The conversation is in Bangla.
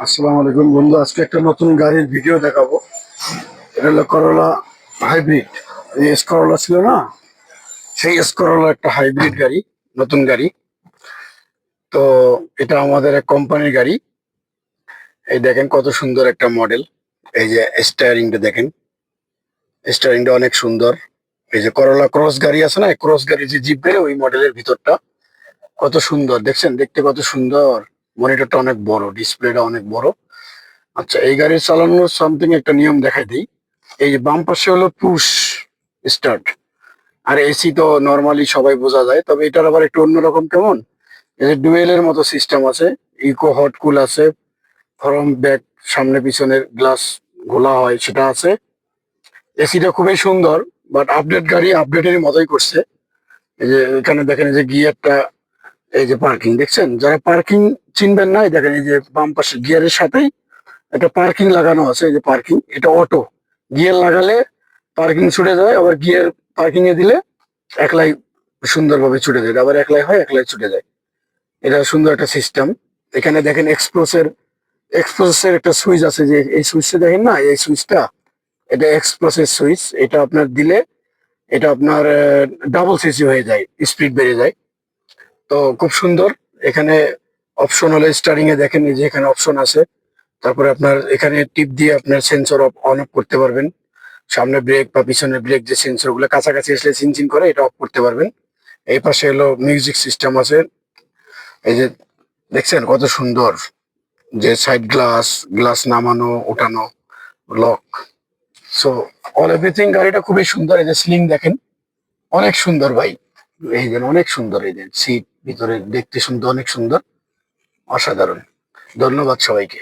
আসসালামু আলাইকুম বন্ধু, আজকে একটা নতুন গাড়ির ভিডিও দেখাবো। এটা হলো করলা হাইব্রিড। এই এস করলা ছিল না, সেই এস করলা একটা হাইব্রিড গাড়ি, নতুন গাড়ি। তো এটা আমাদের এক কোম্পানির গাড়ি। এই দেখেন কত সুন্দর একটা মডেল। এই যে স্টায়ারিংটা দেখেন, স্টায়ারিংটা অনেক সুন্দর। এই যে করলা ক্রস গাড়ি আছে না, ক্রস গাড়ি যে জিপ বেরো ওই মডেলের ভিতরটা কত সুন্দর দেখছেন, দেখতে কত সুন্দর। মনিটরটা অনেক বড়, ডিসপ্লেটা অনেক বড়। আচ্ছা, এই গাড়ি চালানোর সামথিং একটা নিয়ম দেখাই দিই। এই যে বাম পাশে হলো পুশ স্টার্ট, আর এসি তো নর্মালি সবাই বোঝা যায়, তবে এটার আবার একটু অন্যরকম। কেমন, এই যে ডুয়েলের মতো সিস্টেম আছে, ইকো হট কুল আছে, ফরম ব্যাক সামনে পিছনের গ্লাস ঘোলা হয় সেটা আছে। এসিটা খুবই সুন্দর, বাট আপডেট গাড়ি আপডেটের মতোই করছে। এই যে এখানে দেখেন, এই যে গিয়ারটা, এই যে পার্কিং দেখছেন, যারা পার্কিং চিনবেন না, এই দেখেন এই যে বাম পাশে গিয়ারের সাথেই একটা পার্কিং লাগানো আছে। এই যে পার্কিং, এটা অটো, গিয়ার লাগালে পার্কিং ছুটে যায়, আবার গিয়ার পার্কিং এ দিলে একলাই সুন্দরভাবে ছুটে যায়, আবার একলাই হয় একলাই ছুটে যায়। এটা সুন্দর একটা সিস্টেম। এখানে দেখেন এক্সপ্রেসের একটা সুইচ আছে, যে এই সুইচটা দেখেন না, এই সুইচটা, এটা এক্সপ্রেসের সুইচ। এটা আপনার দিলে এটা আপনার ডাবল সিসি হয়ে যায়, স্পিড বেড়ে যায়। তো খুব সুন্দর। এখানে অপশন হলো স্টারিং এ দেখেন, এই যে এখানে অপশন আছে। তারপরে আপনার এখানে টিপ দিয়ে আপনার সেন্সর অন অফ করতে পারবেন। সামনে ব্রেক বা পিছনে ব্রেক, যে সেন্সর গুলো কাছাকাছি আসলে চিনচিন করে, এটা অফ করতে পারবেন। এই পাশে হলো মিউজিক সিস্টেম আছে। এই যে দেখছেন কত সুন্দর, যে সাইড গ্লাস, গ্লাস নামানো ওঠানো, লক। সো অল এভরিথিং, গাড়িটা খুবই সুন্দর। এই যে সিলিং দেখেন, অনেক সুন্দর ভাই। এই যে অনেক সুন্দর, এই যে সিট ভিতরে দেখতে সুন্দর, অনেক সুন্দর, অসাধারণ। ধন্যবাদ সবাইকে।